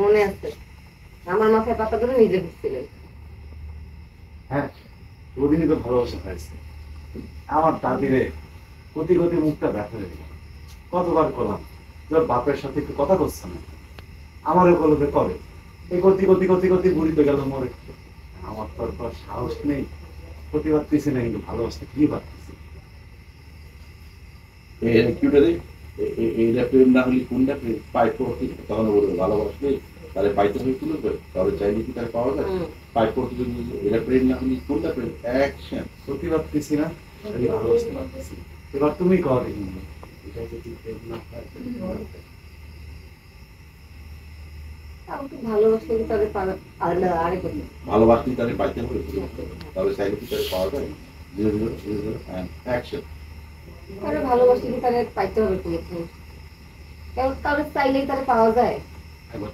মনে আছে আমার মাথায় পাতা করে নিজে ঘুরছিলেন। হ্যাঁ, ওদিনই তো ভালোবাসা হয়েছে। আমার দাদিরে কোটি কোটি মুখটা ব্যথা হয়ে গেল। কতবার করলাম তোর বাপের সাথে একটু কথা করছে না, আমারও বলো যে করে এই গতি গতি গতি গতি বুড়িতে গেল মরে। আমার তো আর কোনো সাহস নেই, প্রতিবাদ দিছি না, কিন্তু ভালোবাসতে কি পারতেছি। কিউটা দেখ, এইটা প্রেম না হলে কোনটা প্রেম পাই পড়তে তখন বলবে ভালোবাসলে তাহলে পাইতে হয়ে তুলে তাহলে চাইলে কি তার পাওয়া যায়? পাই পড়তে যদি এটা প্রেম না হলে কোনটা প্রেম? অ্যাকশন। প্রতিবাদ দিছি না, খালি ভালোবাসতে পারতেছি। এবার তুমি কর এটা যদি প্রেম না হয় তাহলে কি হবে? তাও তো ভালোবাসলে কি তাদের আরে কথা ভালোবাসলে তাহলে পাইতে হবে তাহলে চাইলে কি তাহলে পাওয়া যায়? 0 0 0 and অ্যাকশন। তারা ভালোবাসলে কি তাদের পাইতে হবে তুমি কারণ তাদের চাইলেই তারা পাওয়া যায়। একবার